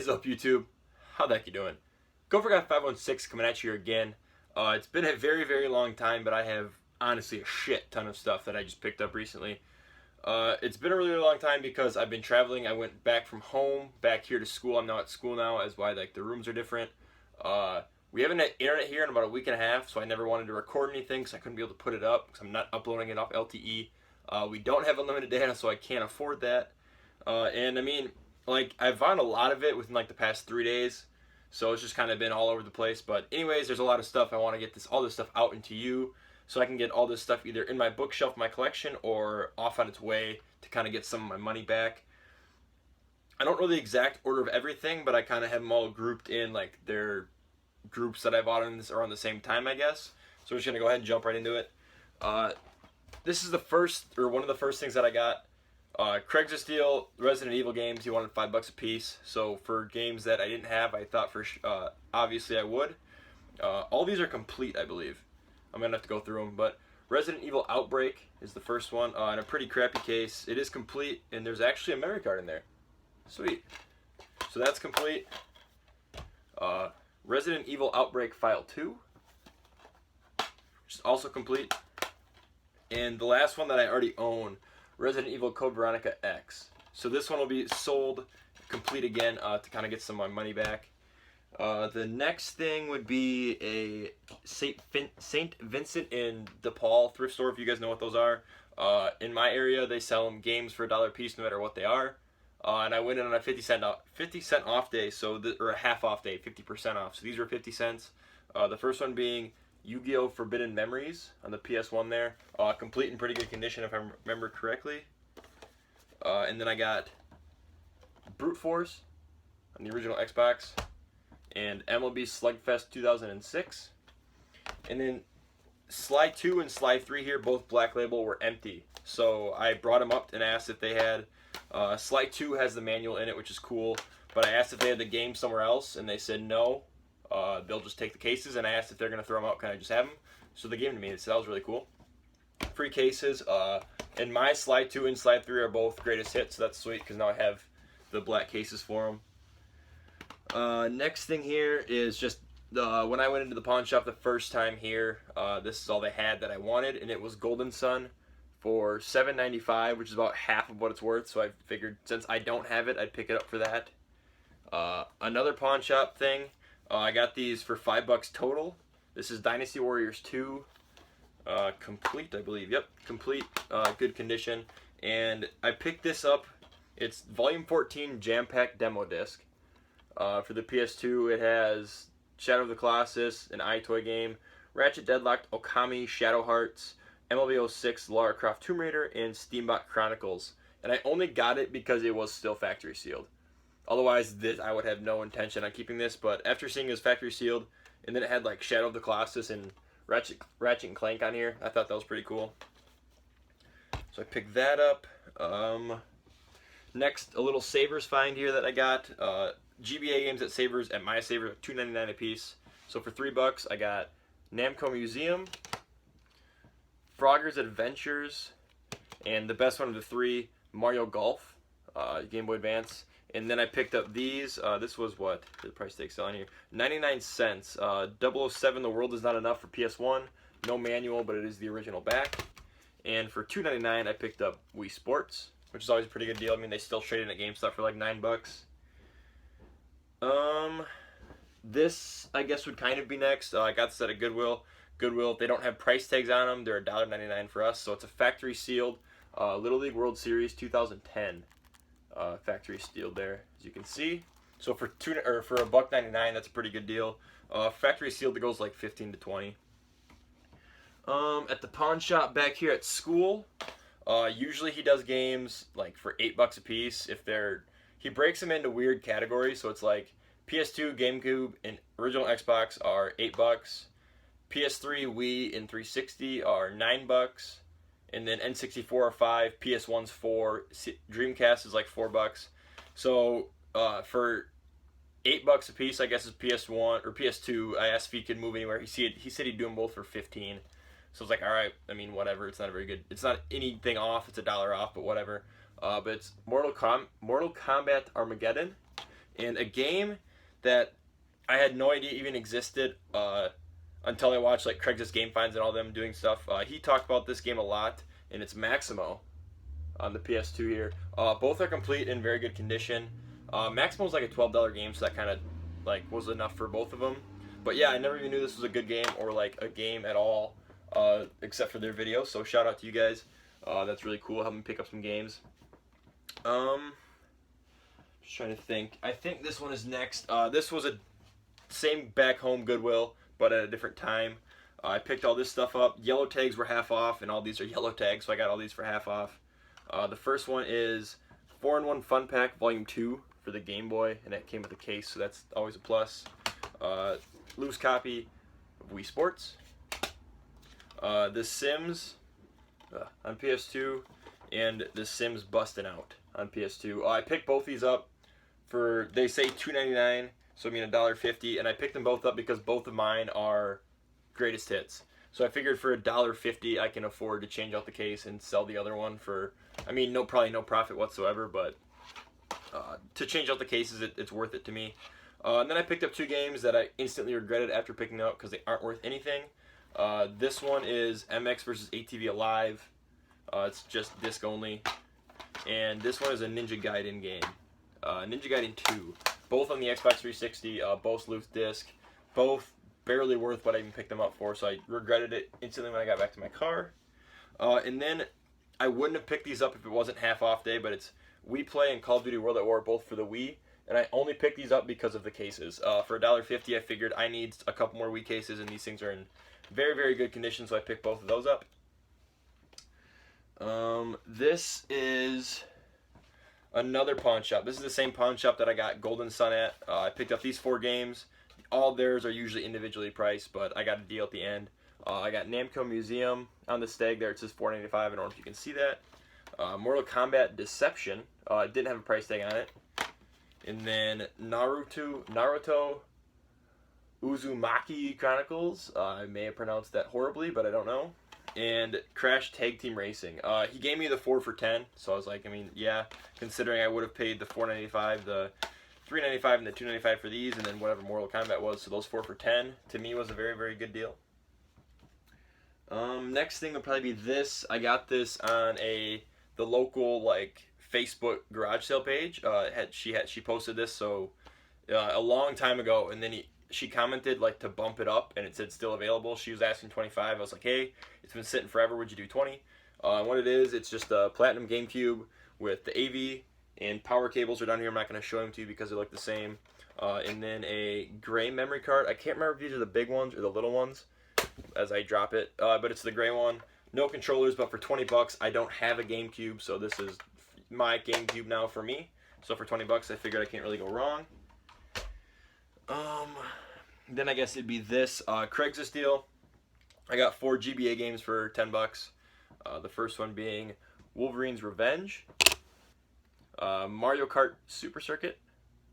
What is up, YouTube? How the heck you doing? Gopher Guy 516 coming at you again. It's been a very, very long time, but I have honestly a shit ton of stuff that I just picked up recently. It's been a really long time because I've been traveling. I went back from home, back here to school. I'm now at school now, as why like the rooms are different. We haven't had internet here in about a week and a half, so I never wanted to record anything, so I couldn't be able to put it up because I'm not uploading it off LTE. We don't have unlimited data, so I can't afford that. And I mean, like, I've found a lot of it within like the past 3 days, so it's just kind of been all over the place. But anyways, there's a lot of stuff I want to get all this stuff out into you, so I can get all this stuff either in my bookshelf, my collection, or off on its way to kind of get some of my money back. I don't know the exact order of everything, but I kind of have them all grouped in like their groups that I bought in this around the same time, I guess. So we're just gonna go ahead and jump right into it. This is the first, or one of the first things that I got. Craigslist deal, Resident Evil games. He wanted $5 a piece. So for games that I didn't have, I thought obviously I would. All these are complete, I believe. I'm gonna have to go through them, but Resident Evil Outbreak is the first one in a pretty crappy case. It is complete, and there's actually a memory card in there. Sweet. So that's complete. Resident Evil Outbreak File 2, which is also complete. And the last one that I already own, Resident Evil Code Veronica X. So this one will be sold complete again to kind of get some of my money back. The next thing would be a St. Vincent and de Paul thrift store, if you guys know what those are. In my area, they sell them games for $1 a piece no matter what they are. And I went in on a 50 cent off day, or a half off day, 50% off. So these were 50 cents. The first one being Yu-Gi-Oh! Forbidden Memories on the PS1 there. Complete in pretty good condition if I remember correctly. And then I got Brute Force on the original Xbox. And MLB Slugfest 2006. And then Sly 2 and Sly 3 here, both Black Label, were empty. So I brought them up and asked if they had... Sly 2 has the manual in it, which is cool. But I asked if they had the game somewhere else, and they said no. They'll just take the cases, and I asked if they're going to throw them out, can I just have them? So they gave them to me, so that was really cool. Free cases, and my Sly 2 and Sly 3 are both greatest hits, so that's sweet, because now I have the black cases for them. Next thing here is just, when I went into the pawn shop the first time here, this is all they had that I wanted, and it was Golden Sun for $7.95, which is about half of what it's worth, so I figured since I don't have it, I'd pick it up for that. Another pawn shop thing, I got these for $5 total. This is Dynasty Warriors 2, complete, I believe. Yep, complete, good condition. And I picked this up. It's Volume 14 Jam Pack Demo Disc. For the PS2, it has Shadow of the Colossus, an iToy game, Ratchet Deadlocked Okami Shadow Hearts, MLB 06 Lara Croft Tomb Raider, and Steambot Chronicles. And I only got it because it was still factory sealed. Otherwise, I would have no intention on keeping this, but after seeing it was factory sealed, and then it had like Shadow of the Colossus and Ratchet and Clank on here, I thought that was pretty cool. So I picked that up. Next, a little Savers find here that I got. GBA games at Savers, at my Savers, $2.99 a piece. So for $3, I got Namco Museum, Frogger's Adventures, and the best one of the three, Mario Golf, Game Boy Advance. And then I picked up these. This was what? The price tag still on here. 99 cents. 007 The World Is Not Enough for PS1. No manual, but it is the original back. And for $2.99, I picked up Wii Sports, which is always a pretty good deal. I mean, they still trade it at GameStop for like $9. This, I guess, would kind of be next. I got this at a Goodwill. Goodwill, they don't have price tags on them. They're $1.99 for us. So it's a factory sealed Little League World Series 2010. Factory sealed there, as you can see. So for $1.99, that's a pretty good deal. Factory sealed, it goes like 15 to 20. At the pawn shop back here at school, usually he does games like for $8 a piece. He breaks them into weird categories. So it's like PS2, GameCube, and original Xbox are $8. PS3, Wii, and 360 are $9. And then N64 are $5, PS1's $4, Dreamcast is like $4. So for $8 a piece, I guess is PS1 or PS2. I asked if he could move anywhere. He said he'd do them both for 15. So it's like, all right. I mean, whatever. It's not a very good. It's not anything off. It's $1 off, but whatever. But it's Mortal Kombat Armageddon, And a game that I had no idea even existed until I watched like Craigslist Game Finds and all them doing stuff. He talked about this game a lot, and it's Maximo on the PS2 here. Both are complete in very good condition. Maximo's like a $12 game, so that kind of like was enough for both of them. But yeah, I never even knew this was a good game or like a game at all, except for their videos. So shout out to you guys. That's really cool. Help me pick up some games. Just trying to think. I think this one is next. This was a same back home Goodwill, but at a different time. I picked all this stuff up. Yellow tags were half off, and all these are yellow tags, so I got all these for half off. The first one is 4-in-1 Fun Pack Volume 2 for the Game Boy, and that came with a case, so that's always a plus. Loose copy of Wii Sports. The Sims on PS2, and The Sims Bustin' Out on PS2. I picked both these up for, they say $2.99, so I mean $1.50, and I picked them both up because both of mine are greatest hits. So I figured for $1.50 I can afford to change out the case and sell the other one for, I mean, probably no profit whatsoever, but to change out the cases, it's worth it to me. And then I picked up two games that I instantly regretted after picking them up because they aren't worth anything. This one is MX vs. ATV Alive. It's just disc only. And this one is a Ninja Gaiden game. Ninja Gaiden 2. Both on the Xbox 360, both loose disc. Both barely worth what I even picked them up for, so I regretted it instantly when I got back to my car. And then I wouldn't have picked these up if it wasn't half off day, but it's Wii Play and Call of Duty World at War, both for the Wii. And I only picked these up because of the cases. For $1.50, I figured I need a couple more Wii cases, and these things are in very, very good condition, so I picked both of those up. This is another pawn shop. This is the same pawn shop that I got Golden Sun at. I picked up these 4 games. All theirs are usually individually priced, but I got a deal at the end. I got Namco Museum on the stag there. It says $4.95. I don't know if you can see that. Mortal Kombat Deception. It didn't have a price tag on it. And then Naruto Uzumaki Chronicles. I may have pronounced that horribly, but I don't know. And Crash Tag Team Racing. He gave me the 4 for $10, so I was like, I mean, yeah, considering I would have paid the $4.95, the $3.95, and the $2.95 for these, and then whatever Mortal Kombat was, so those 4 for $10, to me was a very, very good deal. Next thing would probably be this. I got this on the local, like, Facebook garage sale page. She posted this, so a long time ago, and then she commented like to bump it up, and it said still available. She was asking $25. I was like, hey, it's been sitting forever. Would you do $20? What it is, it's just a Platinum GameCube with the AV and power cables are down here. I'm not going to show them to you because they look the same. And then a gray memory card. I can't remember if these are the big ones or the little ones as I drop it, but it's the gray one. No controllers, but for $20, I don't have a GameCube, so this is my GameCube now for me. So for $20, I figured I can't really go wrong. Then I guess it'd be this Craigslist deal. I got 4 GBA games for $10. The first one being Wolverine's Revenge, Mario Kart Super Circuit,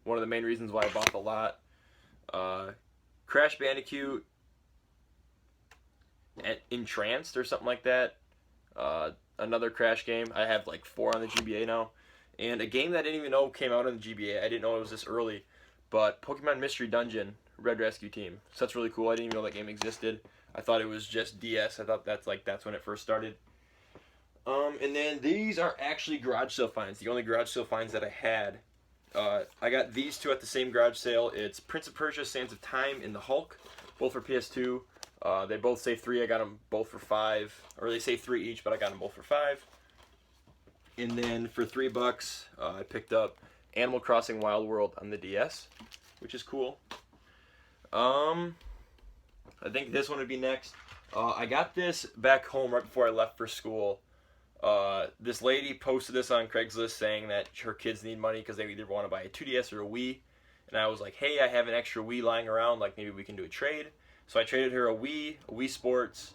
one of the main reasons why I bought the lot, Crash Bandicoot Entranced or something like that, another Crash game. I have like 4 on the GBA now, and a game that I didn't even know came out on the GBA. I didn't know it was this early, but Pokemon Mystery Dungeon Red Rescue Team. So that's really cool. I didn't even know that game existed. I thought it was just DS. I thought that's when it first started. And then these are actually garage sale finds. The only garage sale finds that I had. I got these 2 at the same garage sale. It's Prince of Persia: Sands of Time and the Hulk, both for PS2. They both say 3. I got them both for 5, or they say 3 each, but I got them both for 5. And then for $3, I picked up Animal Crossing Wild World on the DS, which is cool. I think this one would be next. I got this back home right before I left for school. This lady posted this on Craigslist saying that her kids need money because they either want to buy a 2DS or a Wii. And I was like, hey, I have an extra Wii lying around, like maybe we can do a trade. So I traded her a Wii Sports,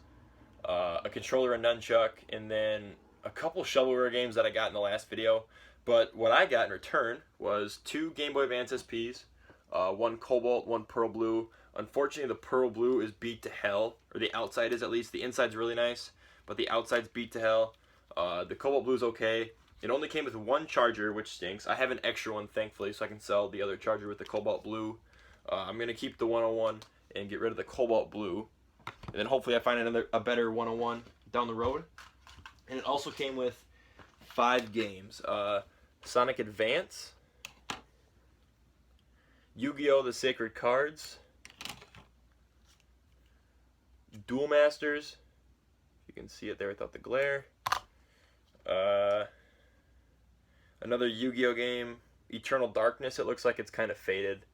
a controller, a nunchuck, and then a couple shovelware games that I got in the last video. But what I got in return was 2 Game Boy Advance SPs, 1 Cobalt, 1 Pearl Blue. Unfortunately, the Pearl Blue is beat to hell, or the outside is at least. The inside's really nice, but the outside's beat to hell. The Cobalt Blue's okay. It only came with one charger, which stinks. I have an extra one, thankfully, so I can sell the other charger with the cobalt blue. I'm going to keep the 101 and get rid of the cobalt blue. And then hopefully I find a better 101 down the road. And it also came with 5 games. Sonic Advance, Yu-Gi-Oh! The Sacred Cards, Duel Masters, you can see it there without the glare, another Yu-Gi-Oh! Game, Eternal Darkness, it looks like it's kind of faded.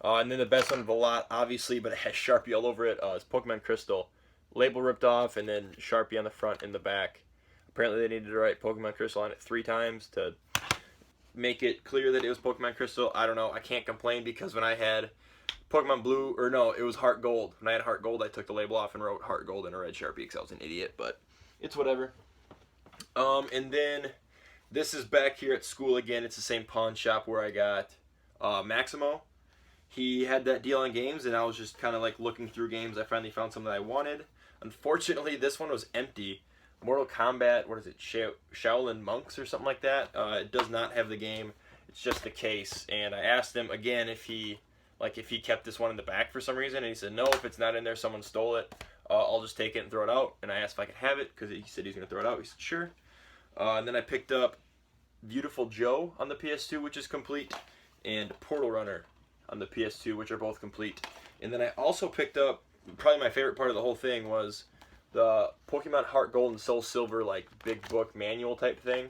And then the best one of the lot, obviously, but it has Sharpie all over it, is Pokemon Crystal. Label ripped off, and then Sharpie on the front and the back. Apparently they needed to write Pokemon Crystal on it 3 times to make it clear that it was Pokemon Crystal. I don't know. I can't complain because when I had Pokemon Blue, or no, it was Heart Gold. When I had Heart Gold, I took the label off and wrote Heart Gold in a red Sharpie because I was an idiot, but it's whatever. And then this is back here at school again. It's the same pawn shop where I got Maximo. He had that deal on games, and I was just kind of like looking through games. I finally found something that I wanted. Unfortunately, this one was empty. Mortal Kombat, what is it, Shaolin Monks or something like that. It does not have the game. It's just the case. And I asked him again if he kept this one in the back for some reason, and he said no. If it's not in there, someone stole it. I'll just take it and throw it out. And I asked if I could have it because he said he's gonna throw it out. He said sure. And then I picked up Beautiful Joe on the PS2, which is complete, and Portal Runner on the PS2, which are both complete. And then I also picked up, probably my favorite part of the whole thing was the Pokemon Heart Gold and Soul Silver, like big book manual type thing.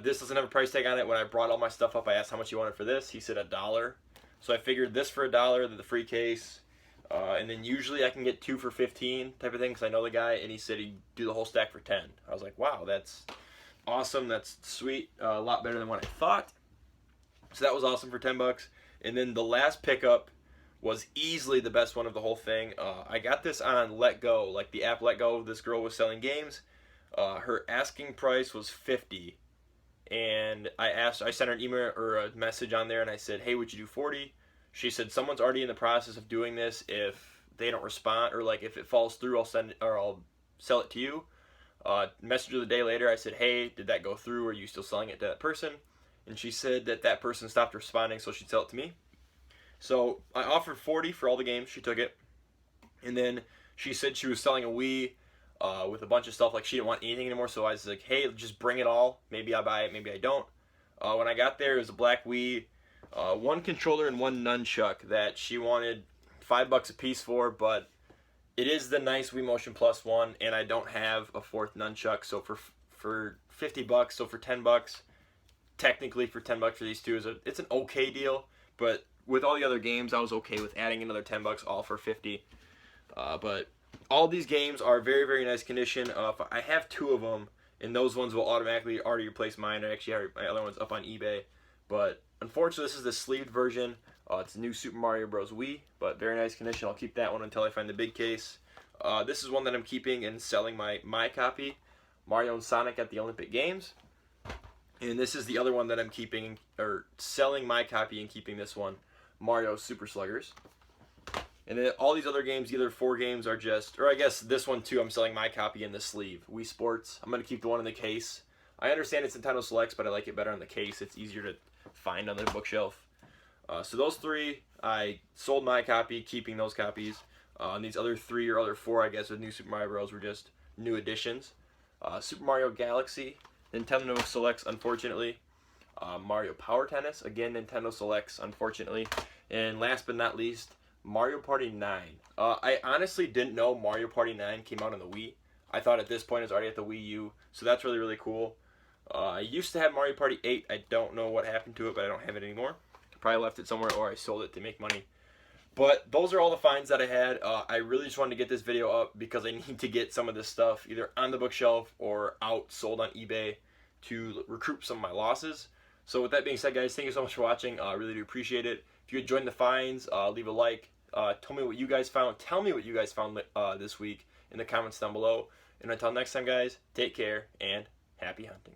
This doesn't have a price tag on it. When I brought all my stuff up, I asked how much he wanted for this. He said $1. So I figured this for $1, the free case, and then usually I can get 2 for $15 type of thing because I know the guy, and he said he'd do the whole stack for $10. I was like, wow, that's awesome. That's sweet. A lot better than what I thought. So that was awesome for $10. And then the last pickup was easily the best one of the whole thing. I got this on Let Go, like the app Let Go. This girl was selling games. Her asking price was $50, and I sent her an email or a message on there, and I said, hey, would you do $40? She said someone's already in the process of doing this. If they don't respond, or like if it falls through, I'll sell it to you. Message her the day later. I said, hey, did that go through? Are you still selling it to that person? And she said that person stopped responding, so she'd sell it to me. So I offered $40 for all the games. She took it. And then she said she was selling a Wii with a bunch of stuff. Like, she didn't want anything anymore. So I was like, hey, just bring it all. Maybe I buy it, maybe I don't. When I got there, it was a black Wii, 1 controller and 1 nunchuck that she wanted $5 a piece for. But it is the nice Wii Motion Plus one, and I don't have a 4th nunchuck. So for $50, so for $10, technically for $10 for these two, it's an okay deal. But with all the other games, I was okay with adding another $10, all for $50. But all these games are very, very nice condition. I have 2 of them, and those ones will automatically already replace mine. I actually have my other ones up on eBay. But unfortunately, this is the sleeved version. It's a new Super Mario Bros. Wii, but very nice condition. I'll keep that one until I find the big case. This is one that I'm keeping and selling my copy, Mario and Sonic at the Olympic Games. And this is the other one that I'm keeping, or selling my copy and keeping this one, Mario Super Sluggers. And then all these other games, either 4 games are just, or I guess this one too, I'm selling my copy in the sleeve. Wii Sports, I'm going to keep the one in the case. I understand it's Nintendo Selects, but I like it better on the case. It's easier to find on the bookshelf. So those 3, I sold my copy, keeping those copies. And these other 3 or other 4, I guess, with New Super Mario Bros. Were just new additions. Super Mario Galaxy, Nintendo Selects, unfortunately. Mario Power Tennis, again, Nintendo Selects, unfortunately. And last but not least, Mario Party 9. I honestly didn't know Mario Party 9 came out on the Wii. I thought at this point it was already at the Wii U, so that's really, really cool. I used to have Mario Party 8. I don't know what happened to it, but I don't have it anymore. Probably left it somewhere, or I sold it to make money. But those are all the finds that I had. I really just wanted to get this video up because I need to get some of this stuff either on the bookshelf or out, sold on eBay to recoup some of my losses. So with that being said, guys, thank you so much for watching. I really do appreciate it. If you enjoyed the finds, leave a like. Tell me what you guys found. Tell me what you guys found this week in the comments down below. And until next time, guys, take care and happy hunting.